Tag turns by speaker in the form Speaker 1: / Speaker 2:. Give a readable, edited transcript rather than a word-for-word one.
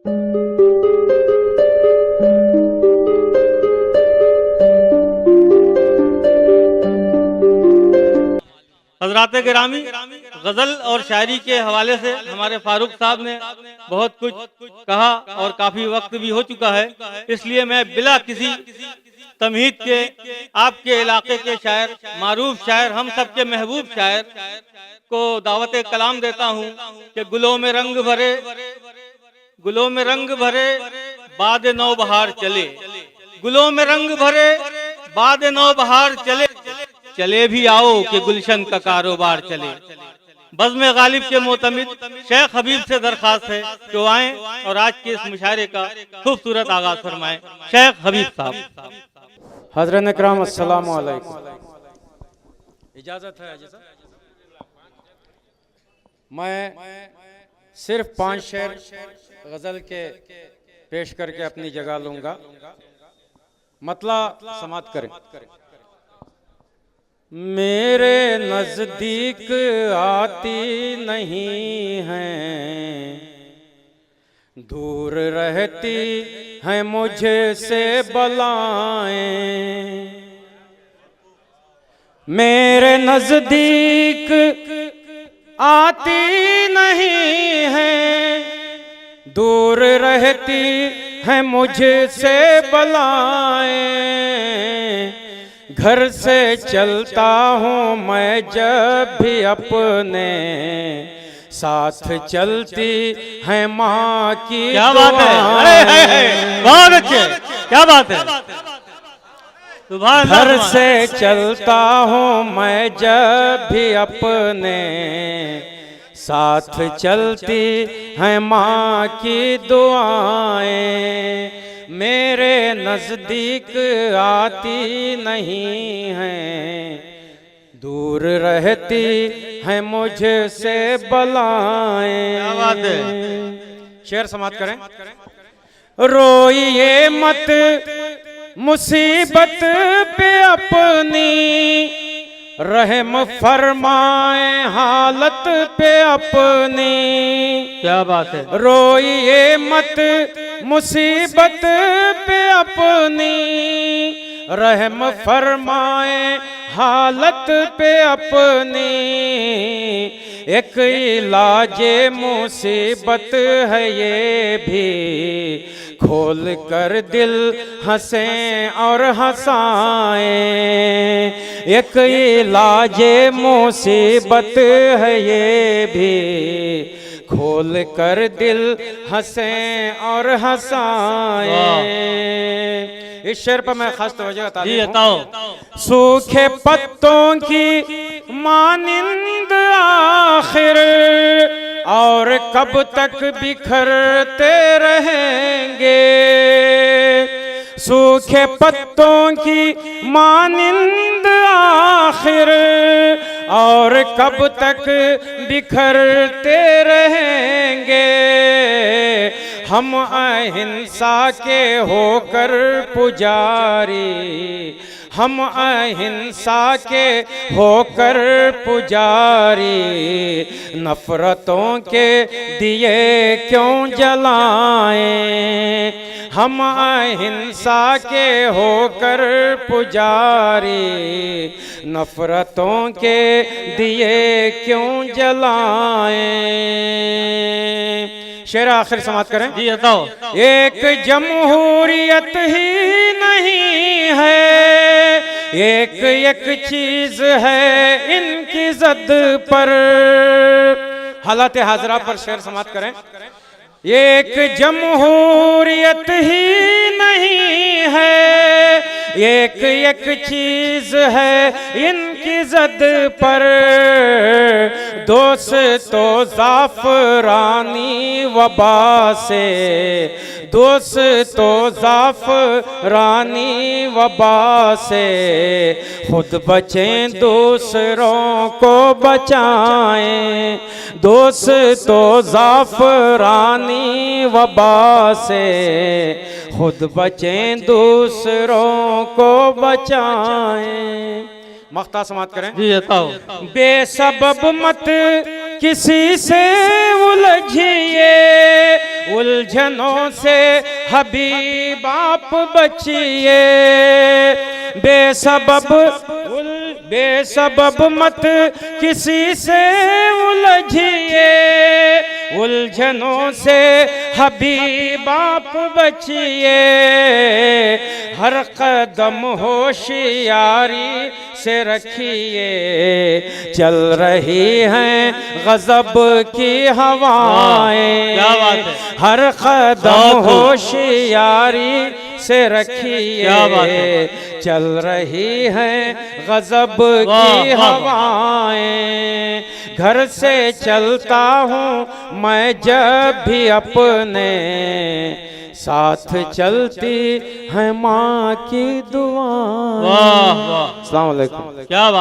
Speaker 1: हजरात गिरामी, गजल और शायरी के हवाले से हमारे फारूक साहब ने बहुत कुछ कहा और काफी वक्त भी हो चुका है, इसलिए मैं बिला किसी तमहीद के आपके इलाके के शायर, मारूफ शायर, हम सबके महबूब शायर को दावत कलाम देता हूँ कि गुलों में रंग भरे, गुलों में रंग भरे बाद नौ बहार चले, गुलों में रंग भरे बाद नौ बहार चले, चले भी आओ कि गुलशन का कारोबार चले। बज़्म गालिब के मोतमिद शेख हबीब से दरखास्त है कि वो आए और आज के इस मुशायरे का खूबसूरत आगाज फरमाएं। शेख हबीब साहब।
Speaker 2: हज़रत इकराम अस्सलामु अलैकुम। इजाज़त है हाजी साहब? मैं सिर्फ 5 शेर गज़ल के पेश करके अपनी जगह लूँगा, मतलब समात करें। मेरे नज़दीक आती नहीं हैं, दूर रहती हैं मुझे से बलाएं। मेरे नज़दीक आती नहीं हैं, दूर रहती हैं मुझे से बलाएं। घर से चलता हूँ मैं जब भी अपने साथ चलती है माँ की।
Speaker 1: क्या बात है, बहुत अच्छे, क्या बात है।
Speaker 2: घर से चलता हूँ मैं जब भी अपने साथ चलती है माँ की दुआएं। मेरे नज़दीक आती नहीं हैं, दूर रहती है मुझसे बलाएं।
Speaker 1: क्या बात है।
Speaker 2: शेर समाप्त करें। रोइए मत मुसीबत पे अपनी, रहम फरमाए हालत पे अपनी।
Speaker 1: क्या बात है।
Speaker 2: रोइए मत मुसीबत पे अपनी, रहम फरमाए हालत पे अपनी। एक इलाजे मुसीबत है ये भी, खोल कर दिल हंसें और हंसाएं। एक इलाजे मुसीबत है ये भी, खोल कर दिल हंसें और हंसाएं। इस शेर पर मैं खास तवज्जो बताऊं। सूखे पत्तों की मानिंद आखिर, और कब तक बिखरते रहेंगे। सूखे पत्तों की मानिंद आखिर, और कब तक बिखरते रहेंगे। हम अहिंसा के होकर पुजारी, हम अहिंसा के होकर पुजारी, नफरतों के दिए क्यों जलाएं। हम अहिंसा के होकर पुजारी, नफरतों के दिए क्यों जलाएं। शेर आखिर समाप्त करें।
Speaker 1: जी बताओ।
Speaker 2: एक जमहूरियत ही नहीं है, एक एक चीज है इनकी ज़द पर। हालात हाजरा पर शेर समाप्त करें। एक जमहूरियत ही नहीं है, एक एक चीज है इनकी ज़द पर। दोस्तो ज़ाफ़रानी वबा से, दोस्तो ज़ाफ़रानी वबा से, खुद बचें दूसरों को बचाएं। दोस्तो ज़ाफ़रानी वबा से, खुद बचें दूसरों को बचाएं। मख्ता समाप्त करें।
Speaker 1: जी बताओ।
Speaker 2: बेसबब मत किसी से उलझिए, उलझनों से हबीब आप बचिए, बेसबब मत किसी से उलझिए, उलझनों से हबीब आप बचिए, हर कदम होशियारी से रखिए, चल रही हैं गजब की हवाएं,
Speaker 1: क्या बात है,
Speaker 2: हर कदम होशियारी से रखिए,
Speaker 1: क्या बात है,
Speaker 2: चल रही हैं गजब
Speaker 1: वाह,
Speaker 2: की
Speaker 1: वाह,
Speaker 2: हवाएं, घर से चलता हूँ मैं जब भी अपने, साथ चलती है माँ की दुआ।
Speaker 1: वाह वाह,
Speaker 2: अस्सलाम वालेकुम।
Speaker 1: क्या बात।